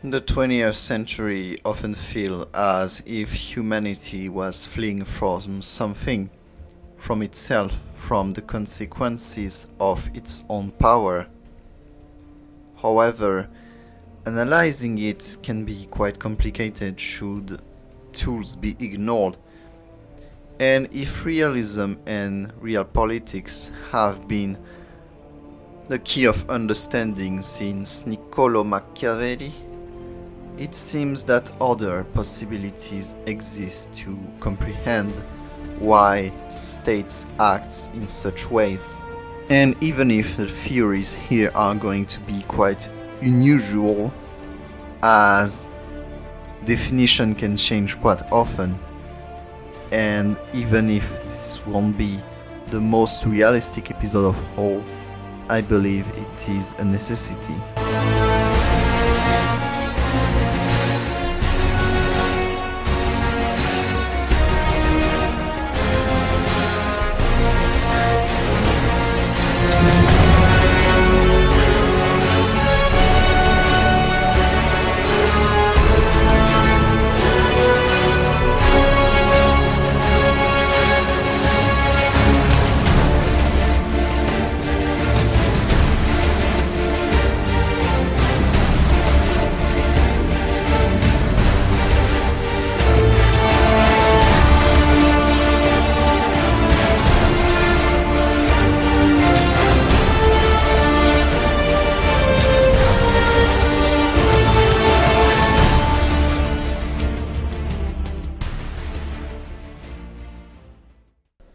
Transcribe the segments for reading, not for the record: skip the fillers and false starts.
The 20th century often feels as if humanity was fleeing from something, from itself, from the consequences of its own power. However, analyzing it can be quite complicated should tools be ignored, and if realism and real politics have been the key of understanding since Niccolo Machiavelli, it seems that other possibilities exist to comprehend why states act in such ways. And even if the theories here are going to be quite unusual, as definition can change quite often, and even if this won't be the most realistic episode of all, I believe it is a necessity.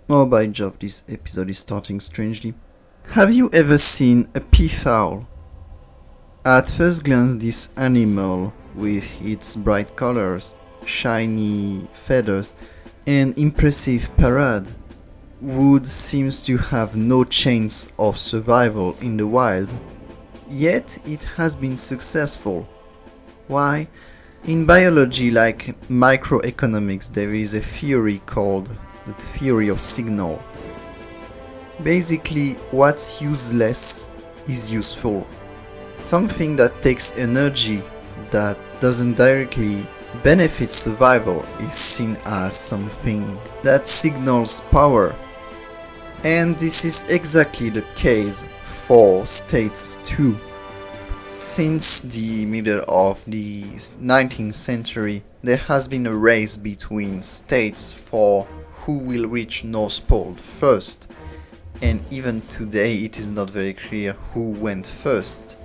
Oh, by Jove, this episode is starting strangely. Have you ever seen a peafowl? At first glance, this animal, with its bright colors, shiny feathers, and impressive parade, would seems to have no chance of survival in the wild. Yet it has been successful. Why? In biology, like microeconomics, there is a theory called the theory of signal. Basically, what's useless is useful. Something that takes energy that doesn't directly benefit survival is seen as something that signals power. And this is exactly the case for states too. Since the middle of the 19th century, there has been a race between states for who will reach North Pole first, and even today it is not very clear who went first.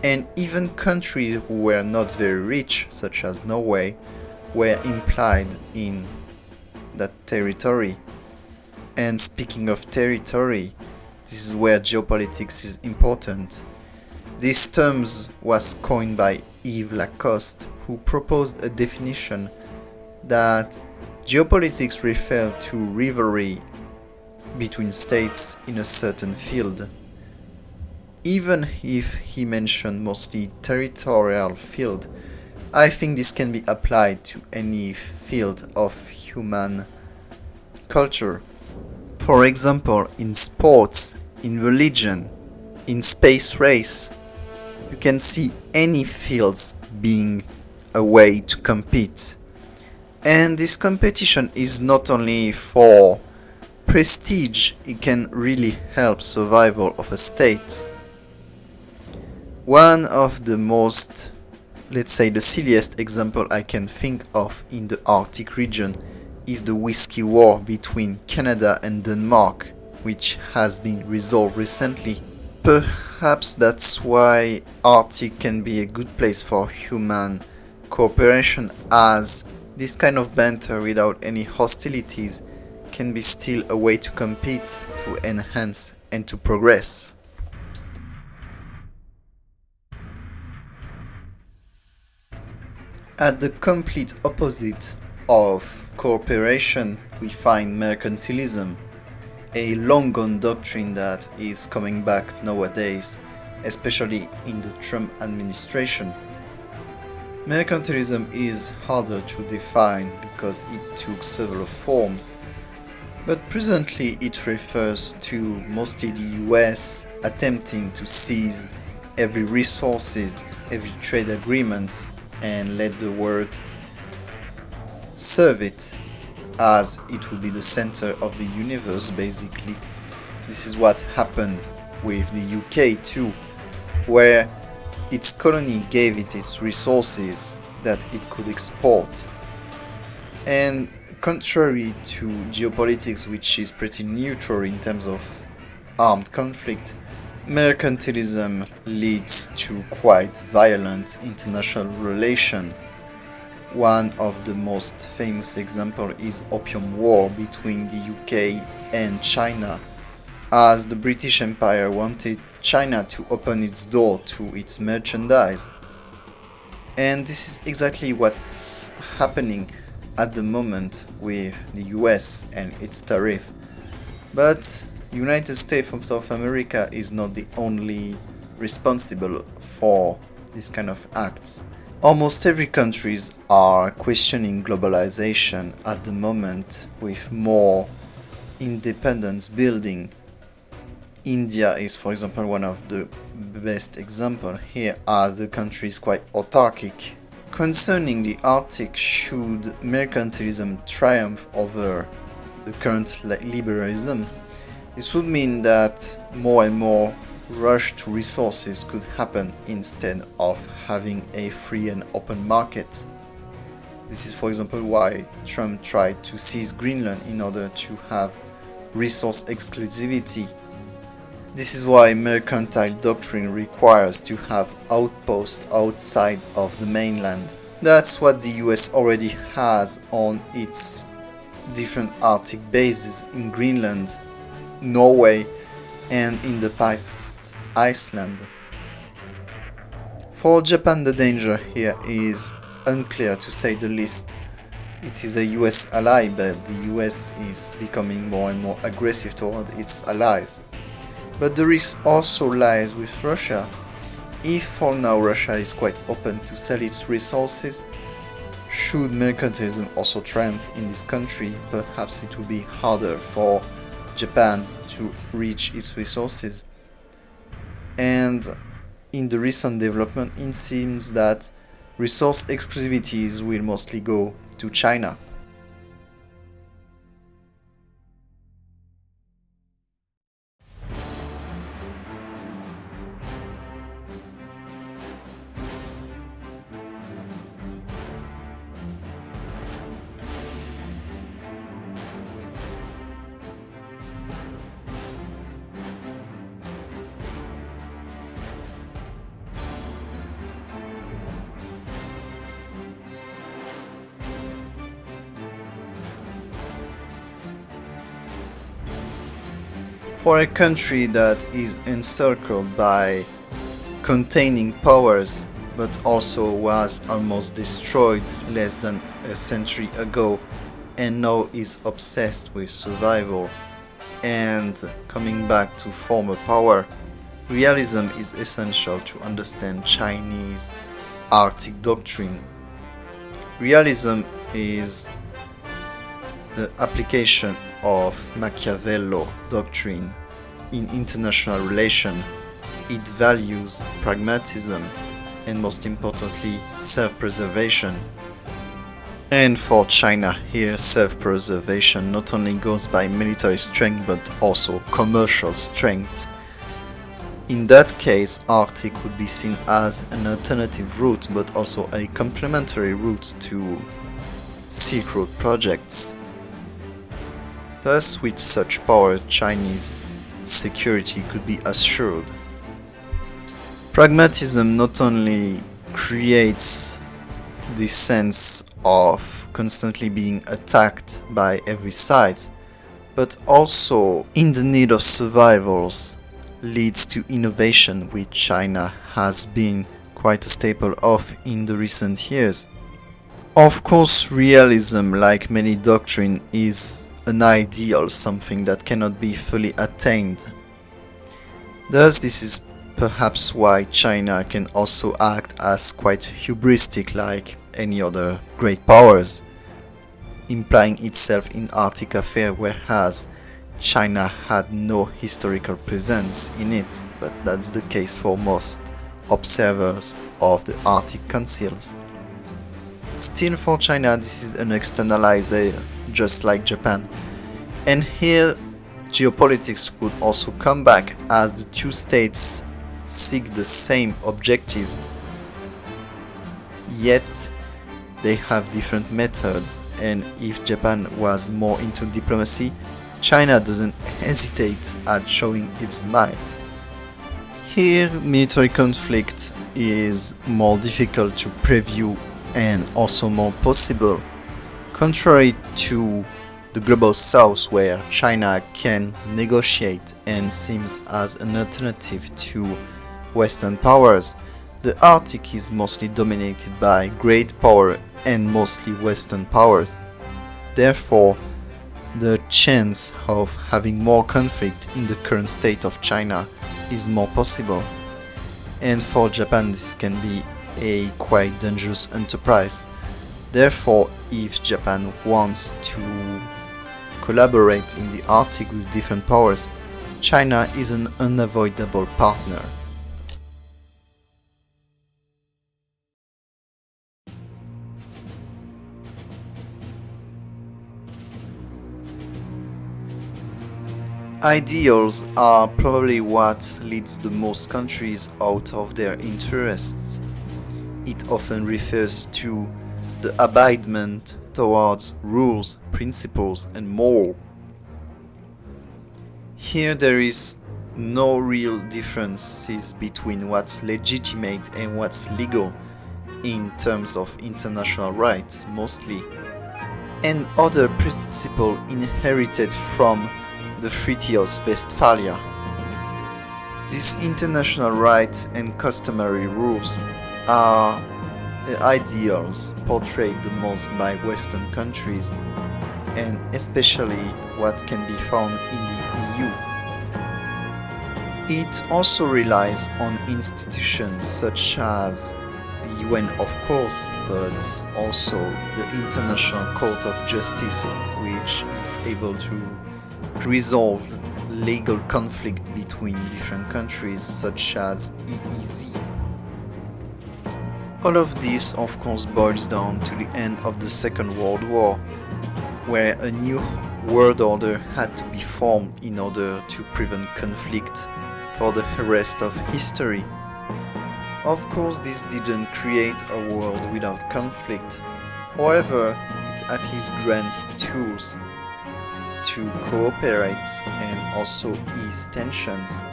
And even countries who were not very rich, such as Norway, were implied in that territory. And speaking of territory, this is where geopolitics is important. This term was coined by Yves Lacoste, who proposed a definition that geopolitics refer to rivalry between states in a certain field. Even if he mentioned mostly territorial field, I think this can be applied to any field of human culture. For example, in sports, in religion, in space race, you can see any fields being a way to compete. And this competition is not only for prestige, it can really help survival of a state. One of the most, let's say the silliest example I can think of in the Arctic region is the whiskey war between Canada and Denmark, which has been resolved recently. Perhaps that's why Arctic can be a good place for human cooperation, as this kind of banter without any hostilities can be still a way to compete, to enhance, and to progress. At the complete opposite of cooperation, we find mercantilism, a long-gone doctrine that is coming back nowadays, especially in the Trump administration. Mercantilism is harder to define because it took several forms, but presently it refers to mostly the US attempting to seize every resources, every trade agreements, and let the world serve it as it will be the center of the universe basically. This is what happened with the UK too, where its colony gave it its resources that it could export. And contrary to geopolitics, which is pretty neutral in terms of armed conflict, mercantilism leads to quite violent international relations. One of the most famous examples is Opium War between the UK and China, as the British Empire wanted China to open its door to its merchandise. And this is exactly what's happening at the moment with the US and its tariff. But United States of North America is not the only responsible for this kind of acts. Almost every countries are questioning globalization at the moment with more independence building. India is, for example, one of the best examples here, as the country is quite autarkic. Concerning the Arctic, should mercantilism triumph over the current liberalism, this would mean that more and more rush to resources could happen instead of having a free and open market. This is, for example, why Trump tried to seize Greenland in order to have resource exclusivity. This is why mercantile doctrine requires to have outposts outside of the mainland. That's what the US already has on its different Arctic bases in Greenland, Norway, and in the past Iceland. For Japan, the danger here is unclear to say the least. It is a US ally, but the US is becoming more and more aggressive toward its allies. But the risk also lies with Russia. If for now Russia is quite open to sell its resources, should mercantilism also triumph in this country, perhaps it will be harder for Japan to reach its resources. And in the recent development, it seems that resource exclusivities will mostly go to China. For a country that is encircled by containing powers, but also was almost destroyed less than a century ago, and now is obsessed with survival and coming back to former power, realism is essential to understand Chinese Arctic doctrine. Realism is the application of Machiavello doctrine in international relations. It values pragmatism and, most importantly, self-preservation. And for China here, self-preservation not only goes by military strength but also commercial strength. In that case, Arctic would be seen as an alternative route but also a complementary route to Silk Road projects. Thus, with such power, Chinese security could be assured. Pragmatism not only creates this sense of constantly being attacked by every side, but also in the need of survivals leads to innovation, which China has been quite a staple of in the recent years. Of course, realism, like many doctrine, is an ideal, something that cannot be fully attained. Thus, this is perhaps why China can also act as quite hubristic like any other great powers, implying itself in Arctic affair, whereas China had no historical presence in it, but that's the case for most observers of the Arctic Councils. Still, for China, this is an externalizer, just like Japan. And here, geopolitics could also come back as the two states seek the same objective. Yet, they have different methods, and if Japan was more into diplomacy, China doesn't hesitate at showing its might. Here, military conflict is more difficult to preview and also more possible, contrary to the global south where China can negotiate and seems as an alternative to Western powers. The Arctic is mostly dominated by great power and mostly Western powers. Therefore, the chance of having more conflict in the current state of China is more possible. And for Japan, this can be a quite dangerous enterprise. Therefore, if Japan wants to collaborate in the Arctic with different powers, China is an unavoidable partner. Ideals are probably what leads the most countries out of their interests. It often refers to the abidement towards rules, principles, and more. Here there is no real differences between what's legitimate and what's legal in terms of international rights mostly, and other principles inherited from the Treaty of Westphalia. These international rights and customary rules are the ideals portrayed the most by Western countries, and especially what can be found in the EU. It also relies on institutions such as the UN, of course, but also the International Court of Justice, which is able to resolve legal conflict between different countries, such as EEZ. All of this, of course, boils down to the end of the Second World War, where a new world order had to be formed in order to prevent conflict for the rest of history. Of course, this didn't create a world without conflict. However, it at least grants tools to cooperate and also ease tensions.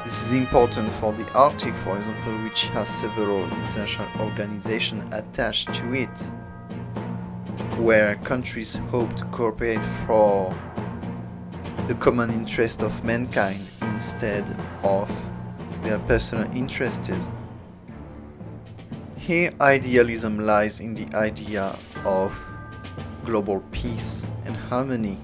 This is important for the Arctic, for example, which has several international organizations attached to it, where countries hope to cooperate for the common interest of mankind instead of their personal interests. Here, idealism lies in the idea of global peace and harmony.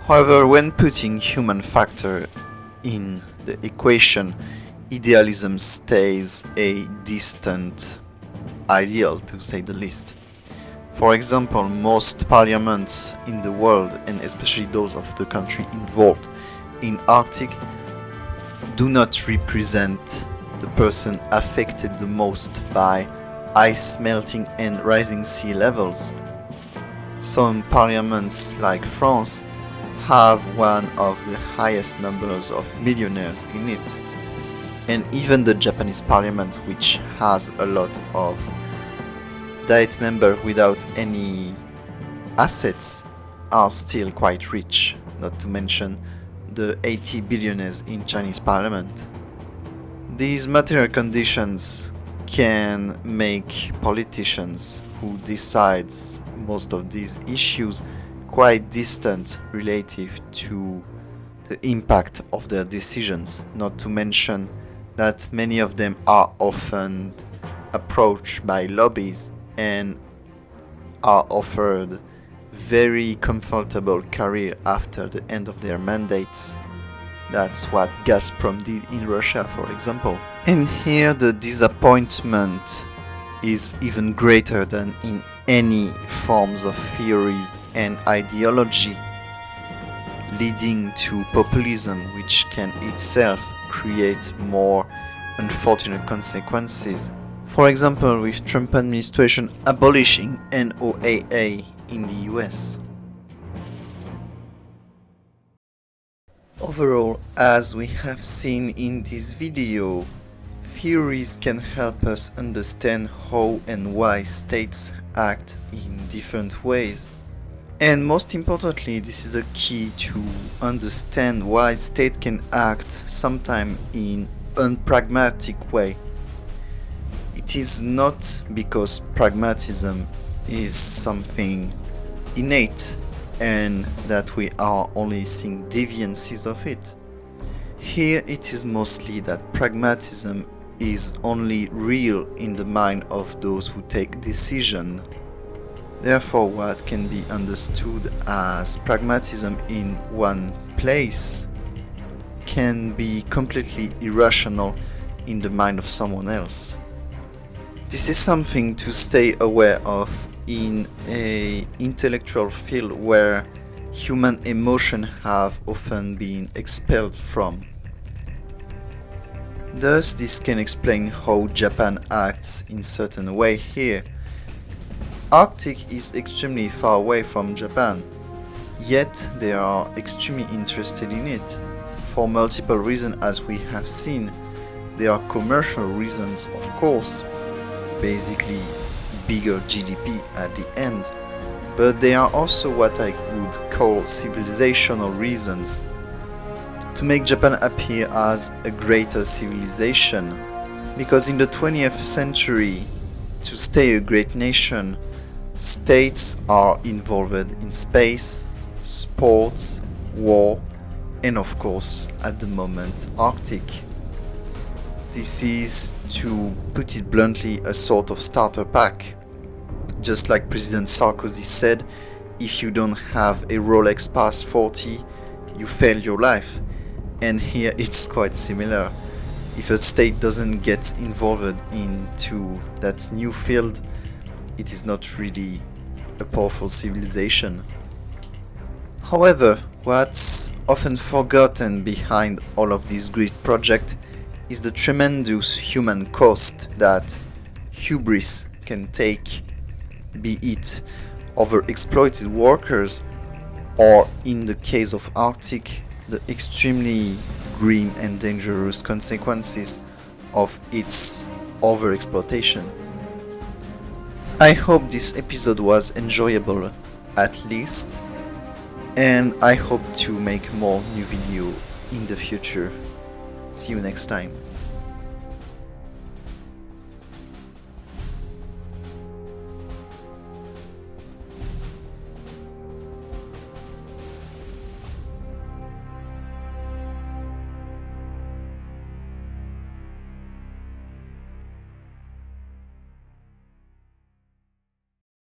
However, when putting human factor in the equation, idealism stays a distant ideal, to say the least. For example, most parliaments in the world, and especially those of the country involved in Arctic, do not represent the person affected the most by ice melting and rising sea levels. Some parliaments, like France, have one of the highest numbers of millionaires in it. And even the Japanese parliament, which has a lot of direct members without any assets, are still quite rich, not to mention the 80 billionaires in Chinese parliament. These material conditions can make politicians who decide most of these issues quite distant relative to the impact of their decisions, not to mention that many of them are often approached by lobbies and are offered very comfortable career after the end of their mandates. That's what Gazprom did in Russia, for example. And here the disappointment is even greater than in any forms of theories and ideology, leading to populism, which can itself create more unfortunate consequences. For example, with Trump administration abolishing NOAA in the US. Overall, as we have seen in this video, theories can help us understand how and why states act in different ways. And most importantly, this is a key to understand why state can act sometimes in unpragmatic way. It is not because pragmatism is something innate and that we are only seeing deviances of it. Here it is mostly that pragmatism is only real in the mind of those who take decision. Therefore, what can be understood as pragmatism in one place can be completely irrational in the mind of someone else. This is something to stay aware of in an intellectual field where human emotion have often been expelled from. Thus, this can explain how Japan acts in certain way here. Arctic is extremely far away from Japan, yet they are extremely interested in it, for multiple reasons as we have seen. There are commercial reasons, of course, basically bigger GDP at the end, but there are also what I would call civilizational reasons, to make Japan appear as a greater civilization, because in the 20th century, to stay a great nation, states are involved in space, sports, war, and of course, at the moment, Arctic. This is, to put it bluntly, a sort of starter pack. Just like President Sarkozy said, if you don't have a Rolex past 40, you failed your life. And here it's quite similar. If a state doesn't get involved into that new field, it is not really a powerful civilization. However, what's often forgotten behind all of these great projects is the tremendous human cost that hubris can take, be it overexploited workers or, in the case of Arctic, the extremely grim and dangerous consequences of its overexploitation. I hope this episode was enjoyable, at least, and I hope to make more new videos in the future. See you next time.